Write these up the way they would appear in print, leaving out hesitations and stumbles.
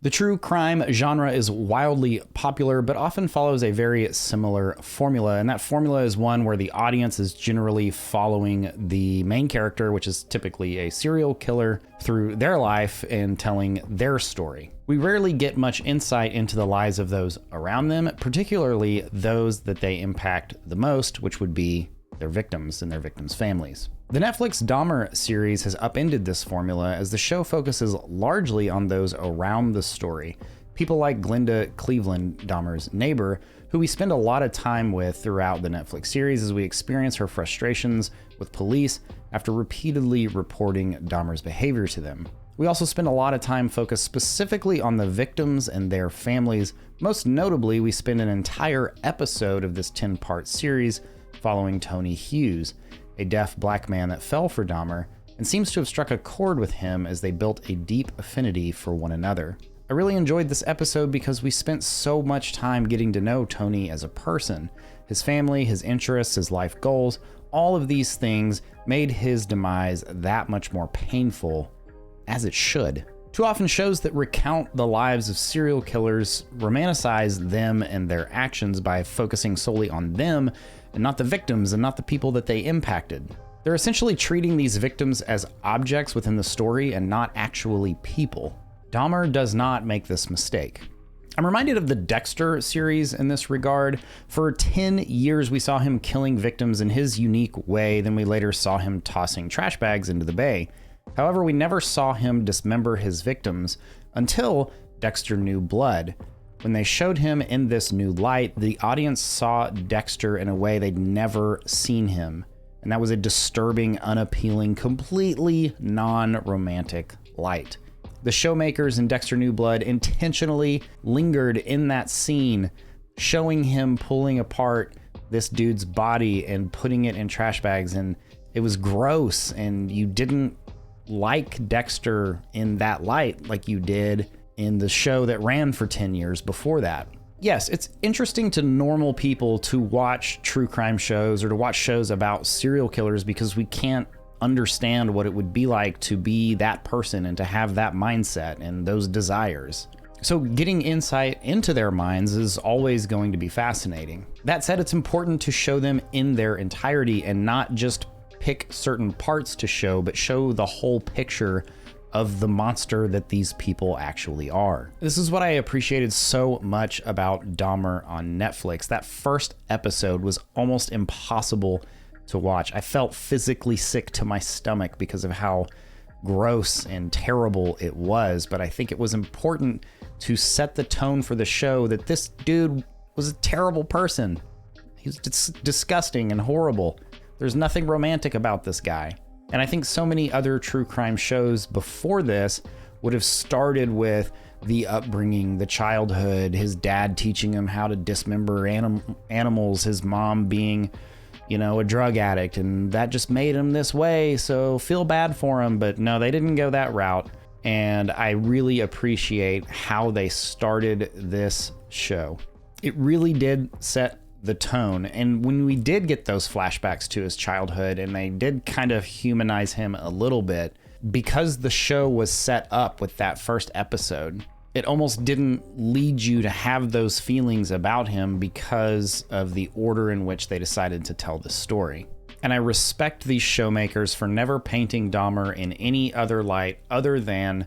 The true crime genre is wildly popular, but often follows a very similar formula. And that formula is one where the audience is generally following the main character, which is typically a serial killer, through their life and telling their story. We rarely get much insight into the lives of those around them, particularly those that they impact the most, which would be their victims and their victims' families. The Netflix Dahmer series has upended this formula as the show focuses largely on those around the story. People like Glenda Cleveland, Dahmer's neighbor, who we spend a lot of time with throughout the Netflix series as we experience her frustrations with police after repeatedly reporting Dahmer's behavior to them. We also spend a lot of time focused specifically on the victims and their families. Most notably, we spend an entire episode of this 10-part series following Tony Hughes, a deaf black man that fell for Dahmer and seems to have struck a chord with him as they built a deep affinity for one another. I really enjoyed this episode because we spent so much time getting to know Tony as a person. His family, his interests, his life goals, all of these things made his demise that much more painful, as it should. Too often shows that recount the lives of serial killers romanticize them and their actions by focusing solely on them and not the victims and not the people that they impacted. They're essentially treating these victims as objects within the story and not actually people. Dahmer does not make this mistake. I'm reminded of the Dexter series in this regard. For 10 years, we saw him killing victims in his unique way, then we later saw him tossing trash bags into the bay. However, we never saw him dismember his victims until Dexter New Blood. When they showed him in this new light, the audience saw Dexter in a way they'd never seen him. And that was a disturbing, unappealing, completely non-romantic light. The showmakers in Dexter New Blood intentionally lingered in that scene, showing him pulling apart this dude's body and putting it in trash bags. And it was gross, and you didn't like Dexter in that light like you did in the show that ran for 10 years before that. Yes, it's interesting to normal people to watch true crime shows or to watch shows about serial killers because we can't understand what it would be like to be that person and to have that mindset and those desires. So getting insight into their minds is always going to be fascinating. That said, it's important to show them in their entirety and not just pick certain parts to show, but show the whole picture of the monster that these people actually are. This is what I appreciated so much about Dahmer on Netflix. That first episode was almost impossible to watch. I felt physically sick to my stomach because of how gross and terrible it was, but I think it was important to set the tone for the show that this dude was a terrible person. He was disgusting and horrible. There's nothing romantic about this guy. And I think so many other true crime shows before this would have started with the upbringing, the childhood, his dad teaching him how to dismember animals, his mom being, a drug addict, and that just made him this way, so feel bad for him. But no, they didn't go that route. And I really appreciate how they started this show. It really did set the tone. And when we did get those flashbacks to his childhood and they did kind of humanize him a little bit, because the show was set up with that first episode, it almost didn't lead you to have those feelings about him because of the order in which they decided to tell the story. And I respect these showmakers for never painting Dahmer in any other light other than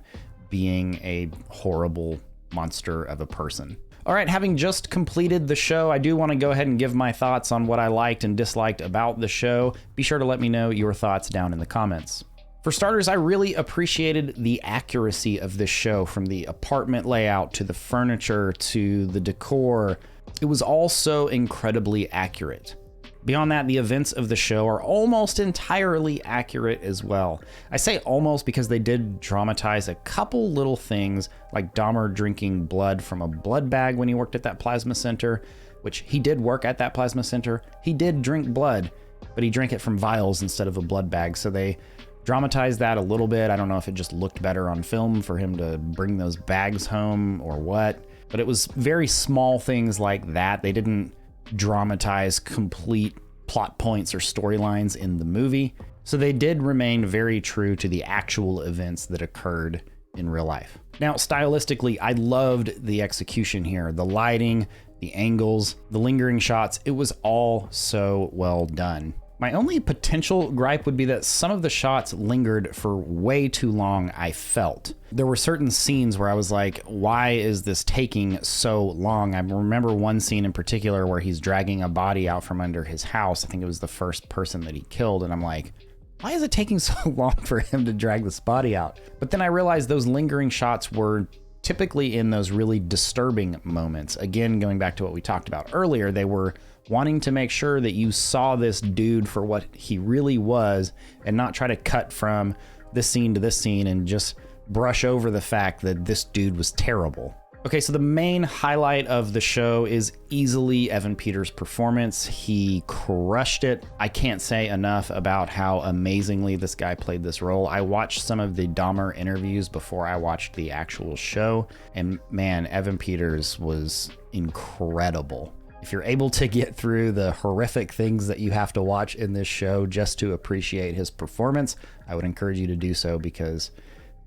being a horrible monster of a person. All right, having just completed the show, I do want to go ahead and give my thoughts on what I liked and disliked about the show. Be sure to let me know your thoughts down in the comments. For starters, I really appreciated the accuracy of this show, from the apartment layout to the furniture to the decor. It was all so incredibly accurate. Beyond that, the events of the show are almost entirely accurate as well. I say almost because they did dramatize a couple little things, like Dahmer drinking blood from a blood bag when he worked at that plasma center, which he did work at that plasma center. He did drink blood, but he drank it from vials instead of a blood bag. So they dramatized that a little bit. I don't know if it just looked better on film for him to bring those bags home or what, but it was very small things like that. They didn't dramatize complete plot points or storylines in the movie. So they did remain very true to the actual events that occurred in real life. Now, stylistically, I loved the execution here. The lighting, the angles, the lingering shots, it was all so well done. My only potential gripe would be that some of the shots lingered for way too long, I felt. There were certain scenes where I was like, why is this taking so long? I remember one scene in particular where he's dragging a body out from under his house. I think it was the first person that he killed, and I'm like, why is it taking so long for him to drag this body out? But then I realized those lingering shots were typically in those really disturbing moments. Again, going back to what we talked about earlier, they were wanting to make sure that you saw this dude for what he really was and not try to cut from this scene to this scene and just brush over the fact that this dude was terrible. Okay, so the main highlight of the show is easily Evan Peters' performance. He crushed it. I can't say enough about how amazingly this guy played this role. I watched some of the Dahmer interviews before I watched the actual show, and man, Evan Peters was incredible. If you're able to get through the horrific things that you have to watch in this show just to appreciate his performance, I would encourage you to do so because,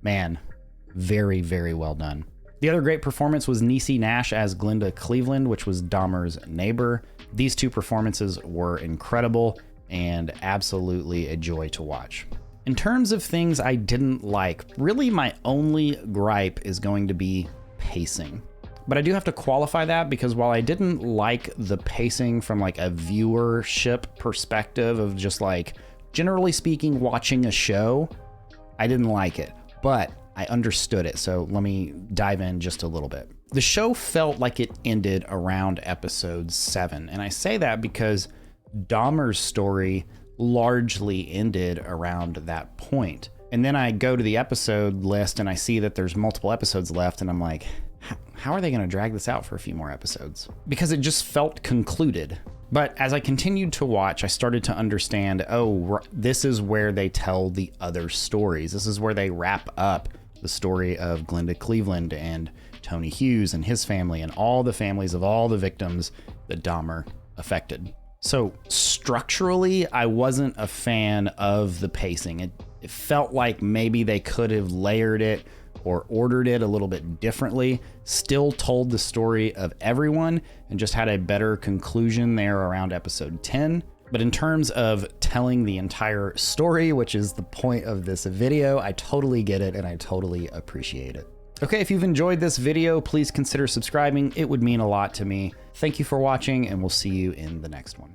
man, very, very well done. The other great performance was Niecy Nash as Glenda Cleveland, which was Dahmer's neighbor. These two performances were incredible and absolutely a joy to watch. In terms of things I didn't like, really my only gripe is going to be pacing. But I do have to qualify that because while I didn't like the pacing from like a viewership perspective of just like, generally speaking, watching a show, I didn't like it. But I understood it, so let me dive in just a little bit. The show felt like it ended around episode 7, and I say that because Dahmer's story largely ended around that point. And then I go to the episode list and I see that there's multiple episodes left, and I'm like, how are they going to drag this out for a few more episodes? Because it just felt concluded. But as I continued to watch, I started to understand, oh, this is where they tell the other stories. This is where they wrap up the story of Glenda Cleveland and Tony Hughes and his family and all the families of all the victims that Dahmer affected. So structurally, I wasn't a fan of the pacing. It felt like maybe they could have layered it or ordered it a little bit differently, still told the story of everyone, and just had a better conclusion there around episode 10. But in terms of telling the entire story, which is the point of this video, I totally get it and I totally appreciate it. Okay, if you've enjoyed this video, please consider subscribing. It would mean a lot to me. Thank you for watching, and we'll see you in the next one.